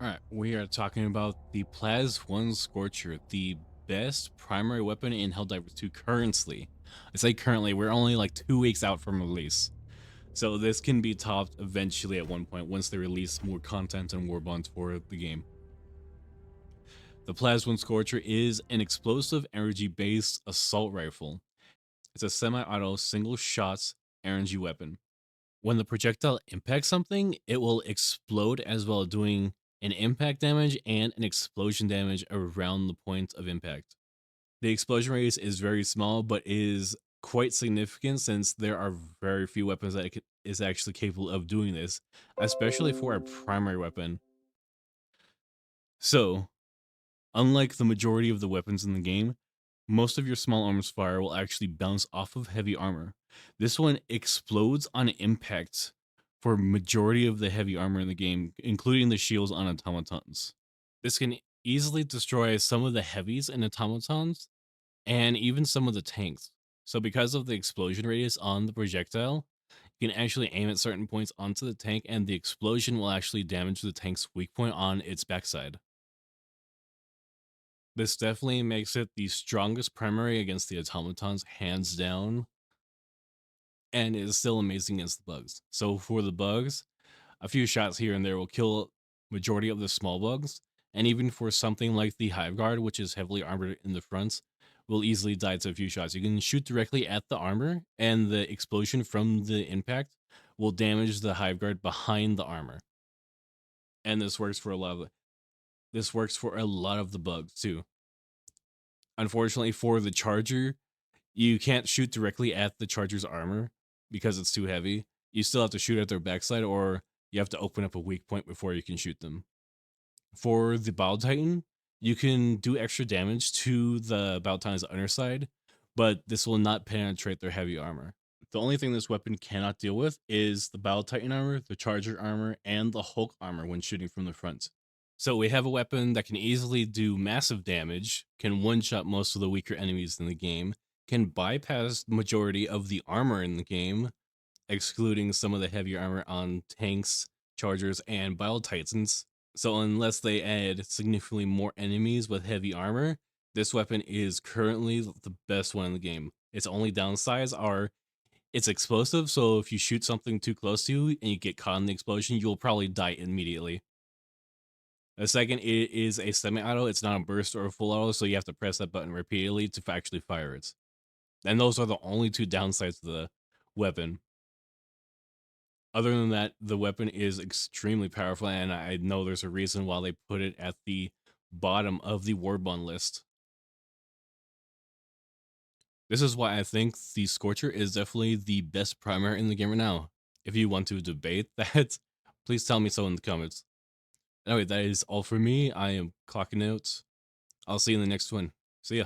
All right, we are talking about the Plas One Scorcher, the best primary weapon in Helldivers 2 currently. I say currently, we're only like 2 weeks out from release. So this can be topped eventually at one point once they release more content and war bonds for the game. The Plas One Scorcher is an explosive energy-based assault rifle. It's a semi-auto single shot energy weapon. When the projectile impacts something, it will explode as well, doing an impact damage and an explosion damage around the point of impact. The explosion radius is very small, but is quite significant since there are very few weapons that is actually capable of doing this, especially for a primary weapon. So, unlike the majority of the weapons in the game, most of your small arms fire will actually bounce off of heavy armor. This one explodes on impact for majority of the heavy armor in the game, including the shields on automatons. This can easily destroy some of the heavies and automatons and even some of the tanks. So because of the explosion radius on the projectile, you can actually aim at certain points onto the tank and the explosion will actually damage the tank's weak point on its backside. This definitely makes it the strongest primary against the automatons, hands down, and is still amazing against the bugs. So for the bugs, a few shots here and there will kill majority of the small bugs, and even for something like the Hive Guard, which is heavily armored in the front, will easily die to a few shots. You can shoot directly at the armor, and the explosion from the impact will damage the Hive Guard behind the armor. And this works for a lot of the bugs too. Unfortunately, for the Charger, you can't shoot directly at the Charger's armor because it's too heavy. You still have to shoot at their backside, or you have to open up a weak point before you can shoot them. For the Battle Titan, you can do extra damage to the Battle Titan's underside, but this will not penetrate their heavy armor. The only thing this weapon cannot deal with is the Battle Titan armor, the Charger armor, and the Hulk armor when shooting from the front. So we have a weapon that can easily do massive damage, can one-shot most of the weaker enemies in the game, can bypass the majority of the armor in the game, excluding some of the heavier armor on tanks, chargers, and Battle Titans. So unless they add significantly more enemies with heavy armor, this weapon is currently the best one in the game. Its only downsides are it's explosive, so if you shoot something too close to you and you get caught in the explosion, you'll probably die immediately. The second, it is a semi-auto. It's not a burst or a full auto, so you have to press that button repeatedly to actually fire it. And those are the only two downsides to the weapon. Other than that, the weapon is extremely powerful, and I know there's a reason why they put it at the bottom of the Warbond list. This is why I think the Scorcher is definitely the best primer in the game right now. If you want to debate that, please tell me so in the comments. Anyway, that is all for me. I am clocking out. I'll see you in the next one. See ya.